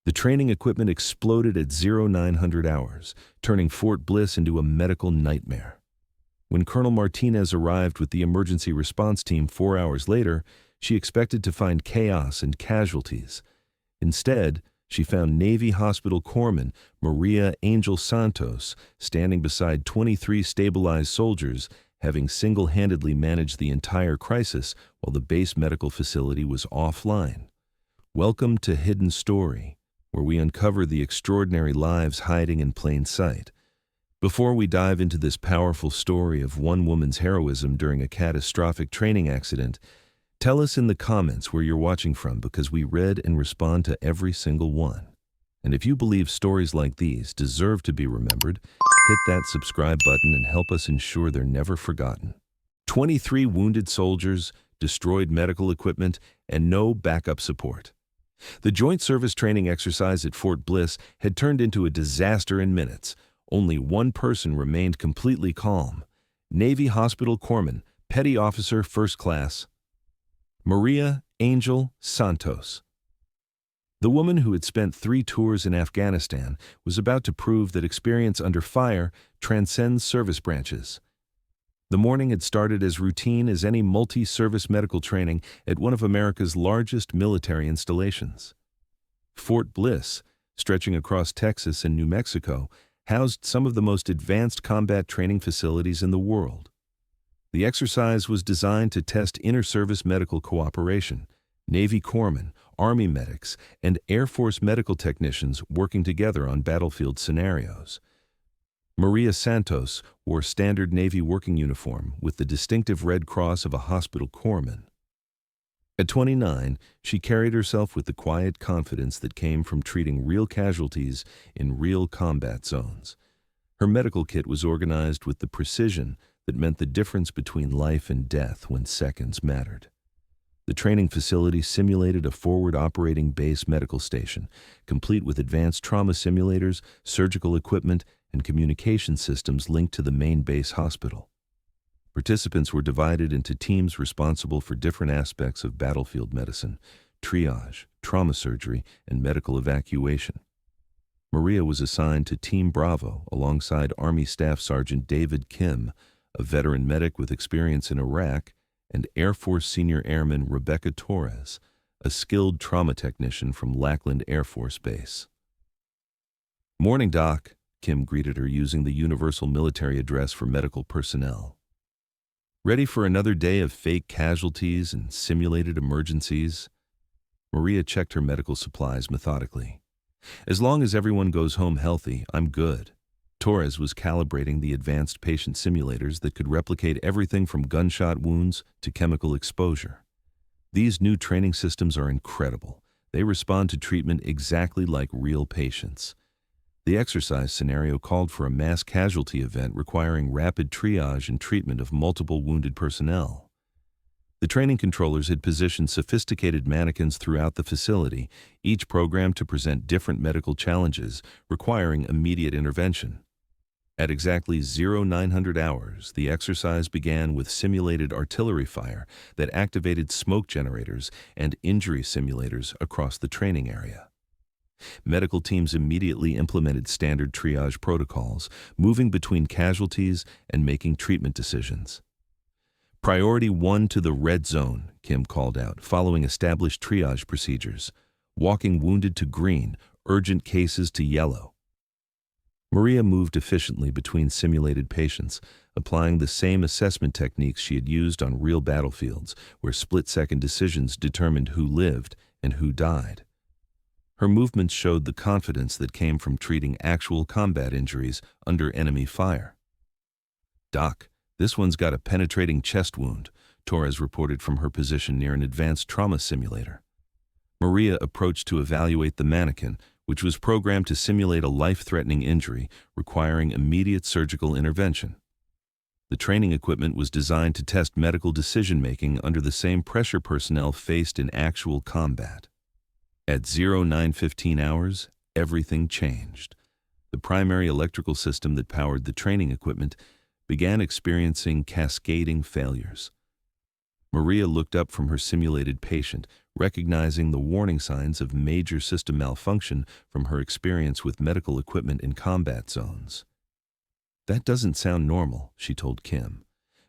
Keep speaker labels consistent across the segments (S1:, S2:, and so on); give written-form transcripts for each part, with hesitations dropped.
S1: The training equipment exploded at 0900 hours, turning Fort Bliss into a medical nightmare. When Colonel Martinez arrived with the emergency response team 4 hours later, she expected to find chaos and casualties. Instead, she found Navy Hospital Corpsman Maria Angel Santos standing beside 23 stabilized soldiers, having single-handedly managed the entire crisis while the base medical facility was offline. Welcome to Hidden Story, where we uncover the extraordinary lives hiding in plain sight. Before we dive into this powerful story of one woman's heroism during a catastrophic training accident, tell us in the comments where you're watching from, because we read and respond to every single one. And if you believe stories like these deserve to be remembered, hit that subscribe button and help us ensure they're never forgotten. 23 wounded soldiers, destroyed medical equipment, and no backup support. The Joint Service Training exercise at Fort Bliss had turned into a disaster in minutes. Only one person remained completely calm: Navy Hospital Corpsman, Petty Officer First Class Maria Angel Santos. The woman who had spent 3 tours in Afghanistan was about to prove that experience under fire transcends service branches. The morning had started as routine as any multi-service medical training at one of America's largest military installations. Fort Bliss, stretching across Texas and New Mexico, housed some of the most advanced combat training facilities in the world. The exercise was designed to test inter-service medical cooperation: Navy corpsmen, Army medics, and Air Force medical technicians working together on battlefield scenarios. Maria Santos wore standard Navy working uniform with the distinctive red cross of a hospital corpsman. At 29, she carried herself with the quiet confidence that came from treating real casualties in real combat zones. Her medical kit was organized with the precision that meant the difference between life and death when seconds mattered. The training facility simulated a forward operating base medical station, complete with advanced trauma simulators, surgical equipment, and communication systems linked to the main base hospital. Participants were divided into teams responsible for different aspects of battlefield medicine: triage, trauma surgery, and medical evacuation. Maria was assigned to Team Bravo alongside Army Staff Sergeant David Kim, a veteran medic with experience in Iraq, and Air Force Senior Airman Rebecca Torres, a skilled trauma technician from Lackland Air Force Base. "Morning, Doc," Kim greeted her using the universal military address for medical personnel. "Ready for another day of fake casualties and simulated emergencies?" Maria checked her medical supplies methodically. "As long as everyone goes home healthy, I'm good." Torres was calibrating the advanced patient simulators that could replicate everything from gunshot wounds to chemical exposure. These new training systems are incredible. They respond to treatment exactly like real patients. The exercise scenario called for a mass casualty event requiring rapid triage and treatment of multiple wounded personnel. The training controllers had positioned sophisticated mannequins throughout the facility, each programmed to present different medical challenges requiring immediate intervention. At exactly 0900 hours, the exercise began with simulated artillery fire that activated smoke generators and injury simulators across the training area. Medical teams immediately implemented standard triage protocols, moving between casualties and making treatment decisions. "Priority 1 to the red zone," Kim called out, following established triage procedures. "Walking wounded to green, urgent cases to yellow." Maria moved efficiently between simulated patients, applying the same assessment techniques she had used on real battlefields, where split-second decisions determined who lived and who died. Her movements showed the confidence that came from treating actual combat injuries under enemy fire. "Doc, this one's got a penetrating chest wound," Torres reported from her position near an advanced trauma simulator. Maria approached to evaluate the mannequin, which was programmed to simulate a life-threatening injury requiring immediate surgical intervention. The training equipment was designed to test medical decision-making under the same pressure personnel faced in actual combat. At 0915 hours, everything changed. The primary electrical system that powered the training equipment began experiencing cascading failures. Maria looked up from her simulated patient, recognizing the warning signs of major system malfunction from her experience with medical equipment in combat zones. "That doesn't sound normal," she told Kim.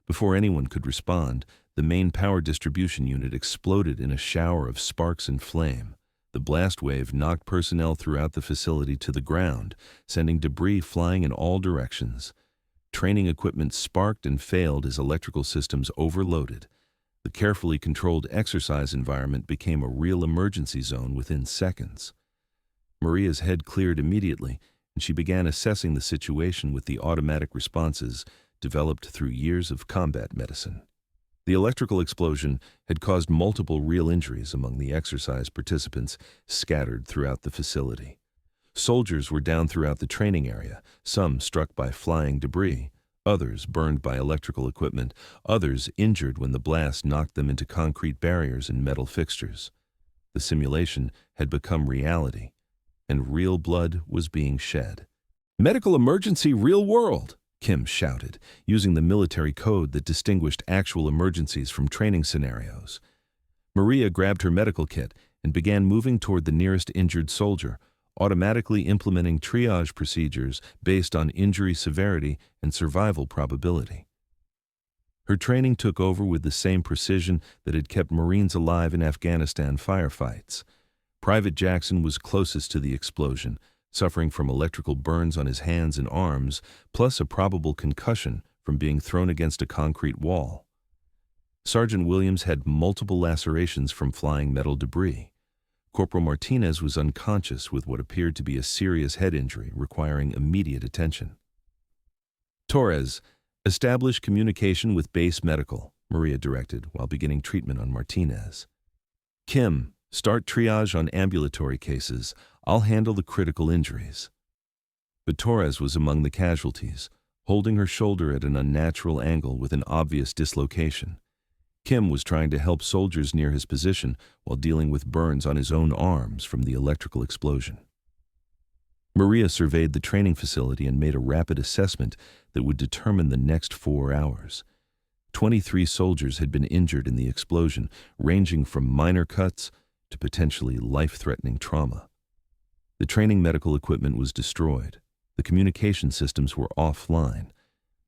S1: Before anyone could respond, the main power distribution unit exploded in a shower of sparks and flame. The blast wave knocked personnel throughout the facility to the ground, sending debris flying in all directions. Training equipment sparked and failed as electrical systems overloaded. The carefully controlled exercise environment became a real emergency zone within seconds. Maria's head cleared immediately, and she began assessing the situation with the automatic responses developed through years of combat medicine. The electrical explosion had caused multiple real injuries among the exercise participants scattered throughout the facility. Soldiers were down throughout the training area, some struck by flying debris, others burned by electrical equipment, others injured when the blast knocked them into concrete barriers and metal fixtures. The simulation had become reality, and real blood was being shed. "Medical emergency, real world!" Kim shouted, using the military code that distinguished actual emergencies from training scenarios. Maria grabbed her medical kit and began moving toward the nearest injured soldier, automatically implementing triage procedures based on injury severity and survival probability. Her training took over with the same precision that had kept Marines alive in Afghanistan firefights. Private Jackson was closest to the explosion, suffering from electrical burns on his hands and arms, plus a probable concussion from being thrown against a concrete wall. Sergeant Williams had multiple lacerations from flying metal debris. Corporal Martinez was unconscious with what appeared to be a serious head injury requiring immediate attention. "Torres, establish communication with base medical," Maria directed while beginning treatment on Martinez. "Kim, start triage on ambulatory cases. I'll handle the critical injuries." But Torres was among the casualties, holding her shoulder at an unnatural angle with an obvious dislocation. Kim was trying to help soldiers near his position while dealing with burns on his own arms from the electrical explosion. Maria surveyed the training facility and made a rapid assessment that would determine the next 4 hours. 23 soldiers had been injured in the explosion, ranging from minor cuts to potentially life-threatening trauma. The training medical equipment was destroyed. The communication systems were offline.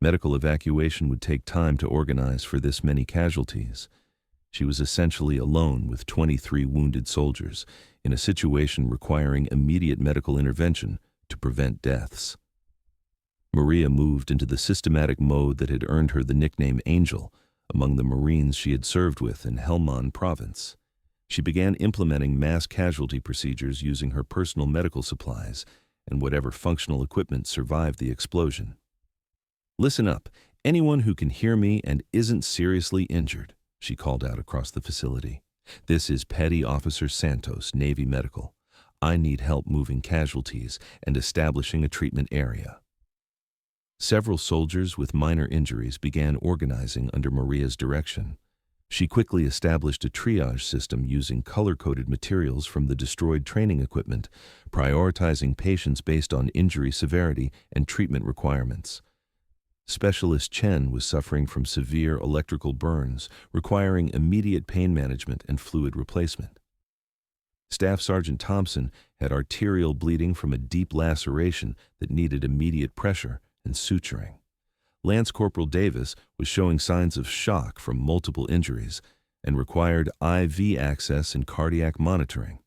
S1: Medical evacuation would take time to organize for this many casualties. She was essentially alone with 23 wounded soldiers in a situation requiring immediate medical intervention to prevent deaths. Maria moved into the systematic mode that had earned her the nickname Angel among the Marines she had served with in Helmand Province. She began implementing mass casualty procedures using her personal medical supplies and whatever functional equipment survived the explosion. "Listen up, anyone who can hear me and isn't seriously injured," she called out across the facility. "This is Petty Officer Santos, Navy Medical. I need help moving casualties and establishing a treatment area." Several soldiers with minor injuries began organizing under Maria's direction. She quickly established a triage system using color-coded materials from the destroyed training equipment, prioritizing patients based on injury severity and treatment requirements. Specialist Chen was suffering from severe electrical burns, requiring immediate pain management and fluid replacement. Staff Sergeant Thompson had arterial bleeding from a deep laceration that needed immediate pressure and suturing. Lance Corporal Davis was showing signs of shock from multiple injuries and required IV access and cardiac monitoring.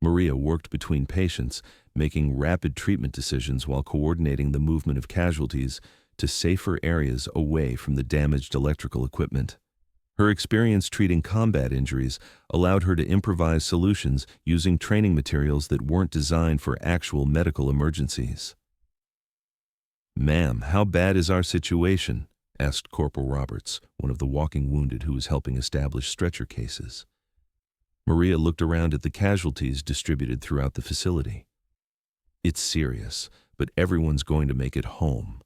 S1: Maria worked between patients, making rapid treatment decisions while coordinating the movement of casualties to safer areas away from the damaged electrical equipment. Her experience treating combat injuries allowed her to improvise solutions using training materials that weren't designed for actual medical emergencies. "Ma'am, how bad is our situation?" asked Corporal Roberts, one of the walking wounded who was helping establish stretcher cases. Maria looked around at the casualties distributed throughout the facility. "It's serious, but everyone's going to make it home.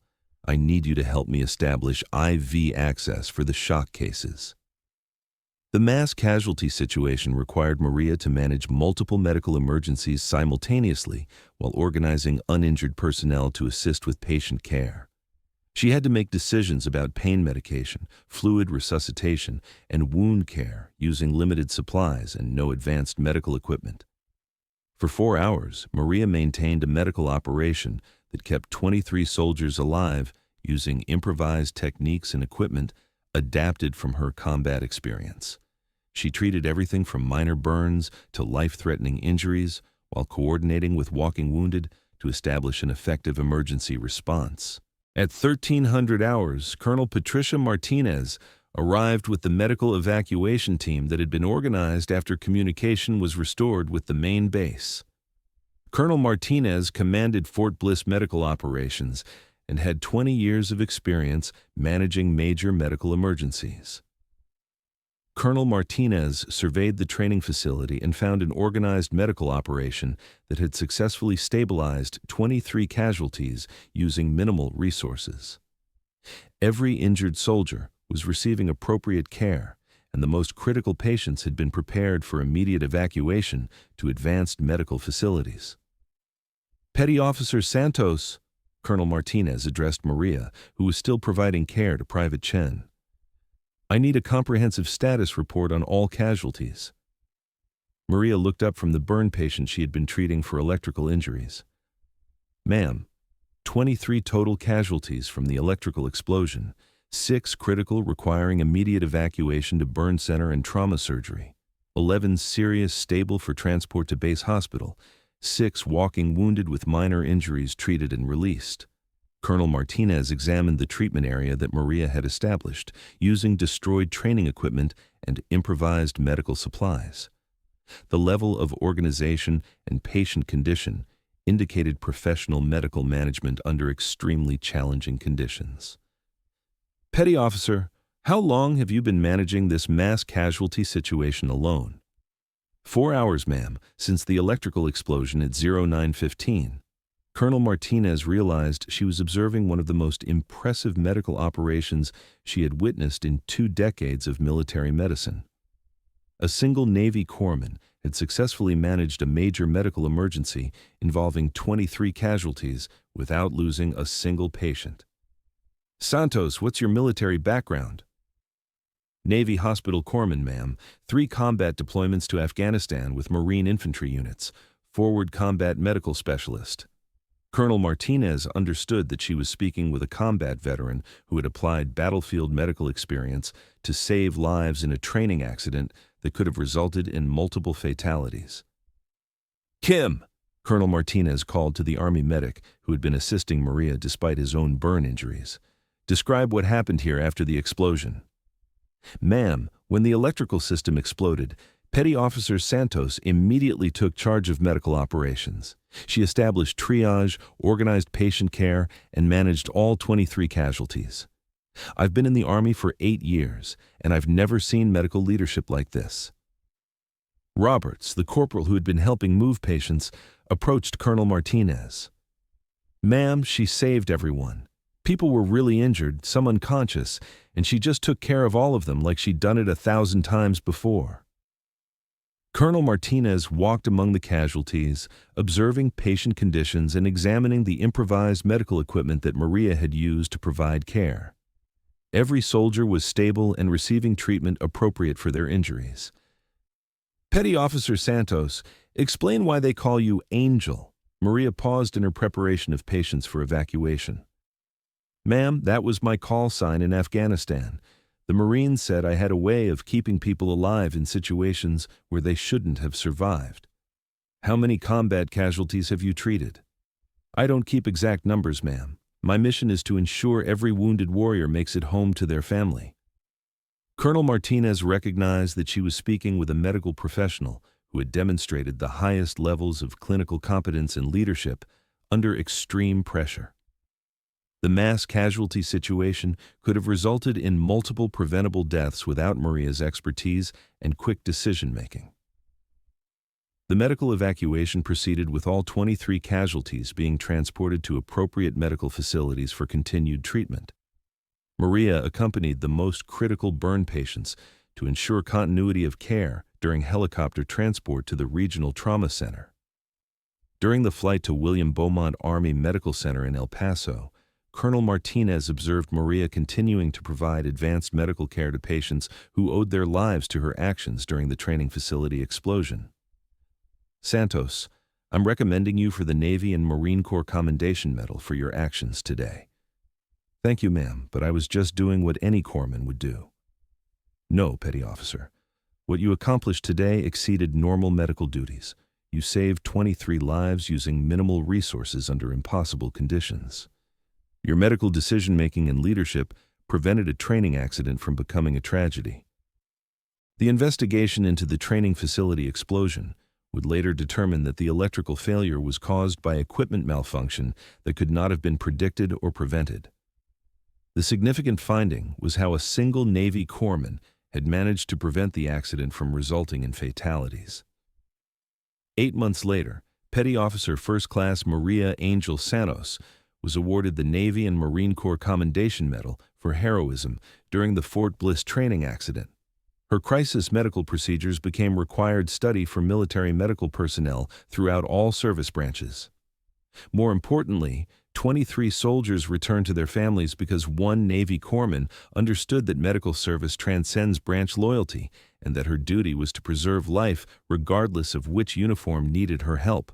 S1: I need you to help me establish IV access for the shock cases." The mass casualty situation required Maria to manage multiple medical emergencies simultaneously while organizing uninjured personnel to assist with patient care. She had to make decisions about pain medication, fluid resuscitation, and wound care using limited supplies and no advanced medical equipment. For 4 hours, Maria maintained a medical operation that kept 23 soldiers alive using improvised techniques and equipment adapted from her combat experience. She treated everything from minor burns to life-threatening injuries while coordinating with walking wounded to establish an effective emergency response. At 1300 hours, Colonel Patricia Martinez arrived with the medical evacuation team that had been organized after communication was restored with the main base. Colonel Martinez commanded Fort Bliss medical operations and had 20 years of experience managing major medical emergencies. Colonel Martinez surveyed the training facility and found an organized medical operation that had successfully stabilized 23 casualties using minimal resources. Every injured soldier was receiving appropriate care, and the most critical patients had been prepared for immediate evacuation to advanced medical facilities. Petty Officer Santos, Colonel Martinez addressed Maria, who was still providing care to Private Chen. I need a comprehensive status report on all casualties. Maria looked up from the burn patient she had been treating for electrical injuries. Ma'am, 23 total casualties from the electrical explosion, 6 critical requiring immediate evacuation to burn center and trauma surgery, 11 serious stable for transport to base hospital, 6 walking wounded with minor injuries treated and released. Colonel Martinez examined the treatment area that Maria had established, using destroyed training equipment and improvised medical supplies. The level of organization and patient condition indicated professional medical management under extremely challenging conditions. Petty Officer, how long have you been managing this mass casualty situation alone? 4 hours, ma'am, since the electrical explosion at 09:15. Colonel Martinez realized she was observing one of the most impressive medical operations she had witnessed in 2 decades of military medicine. A single Navy corpsman had successfully managed a major medical emergency involving 23 casualties without losing a single patient. Santos, what's your military background? Navy Hospital Corpsman, ma'am, 3 combat deployments to Afghanistan with Marine infantry units, forward combat medical specialist. Colonel Martinez understood that she was speaking with a combat veteran who had applied battlefield medical experience to save lives in a training accident that could have resulted in multiple fatalities. Kim, Colonel Martinez called to the Army medic who had been assisting Maria despite his own burn injuries. Describe what happened here after the explosion. Ma'am, when the electrical system exploded, Petty Officer Santos immediately took charge of medical operations. She established triage, organized patient care, and managed all 23 casualties. I've been in the Army for 8 years, and I've never seen medical leadership like this. Roberts, the corporal who had been helping move patients, approached Colonel Martinez. Ma'am, she saved everyone. People were really injured, some unconscious, and she just took care of all of them like she'd done it 1,000 times before. Colonel Martinez walked among the casualties, observing patient conditions and examining the improvised medical equipment that Maria had used to provide care. Every soldier was stable and receiving treatment appropriate for their injuries. Petty Officer Santos, explain why they call you Angel. Maria paused in her preparation of patients for evacuation. Ma'am, that was my call sign in Afghanistan. The Marines said I had a way of keeping people alive in situations where they shouldn't have survived. How many combat casualties have you treated? I don't keep exact numbers, ma'am. My mission is to ensure every wounded warrior makes it home to their family. Colonel Martinez recognized that she was speaking with a medical professional who had demonstrated the highest levels of clinical competence and leadership under extreme pressure. The mass casualty situation could have resulted in multiple preventable deaths without Maria's expertise and quick decision-making. The medical evacuation proceeded with all 23 casualties being transported to appropriate medical facilities for continued treatment. Maria accompanied the most critical burn patients to ensure continuity of care during helicopter transport to the Regional Trauma Center. During the flight to William Beaumont Army Medical Center in El Paso, Colonel Martinez observed Maria continuing to provide advanced medical care to patients who owed their lives to her actions during the training facility explosion. Santos, I'm recommending you for the Navy and Marine Corps Commendation Medal for your actions today. Thank you, ma'am, but I was just doing what any corpsman would do. No, Petty Officer. What you accomplished today exceeded normal medical duties. You saved 23 lives using minimal resources under impossible conditions. Your medical decision-making and leadership prevented a training accident from becoming a tragedy. The investigation into the training facility explosion would later determine that the electrical failure was caused by equipment malfunction that could not have been predicted or prevented. The significant finding was how a single Navy corpsman had managed to prevent the accident from resulting in fatalities. 8 months later, Petty Officer First Class Maria Angel Santos was awarded the Navy and Marine Corps Commendation Medal for heroism during the Fort Bliss training accident. Her crisis medical procedures became required study for military medical personnel throughout all service branches. More importantly, 23 soldiers returned to their families because one Navy corpsman understood that medical service transcends branch loyalty and that her duty was to preserve life regardless of which uniform needed her help.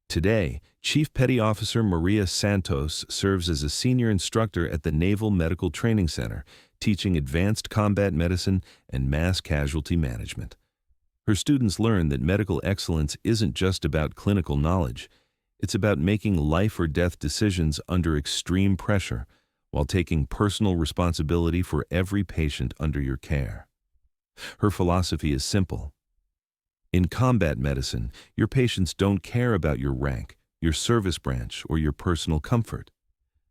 S1: Today, Chief Petty Officer Maria Santos serves as a senior instructor at the Naval Medical Training Center, teaching advanced combat medicine and mass casualty management. Her students learn that medical excellence isn't just about clinical knowledge. It's about making life or death decisions under extreme pressure while taking personal responsibility for every patient under your care. Her philosophy is simple. In combat medicine, your patients don't care about your rank, your service branch, or your personal comfort.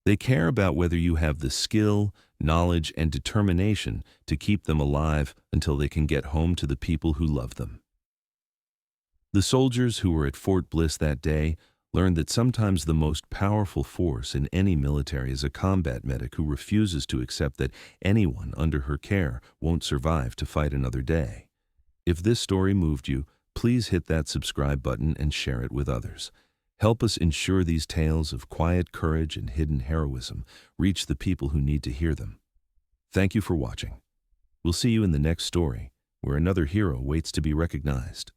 S1: They care about whether you have the skill, knowledge, and determination to keep them alive until they can get home to the people who love them. The soldiers who were at Fort Bliss that day learned that sometimes the most powerful force in any military is a combat medic who refuses to accept that anyone under her care won't survive to fight another day. If this story moved you, please hit that subscribe button and share it with others. Help us ensure these tales of quiet courage and hidden heroism reach the people who need to hear them. Thank you for watching. We'll see you in the next story, where another hero waits to be recognized.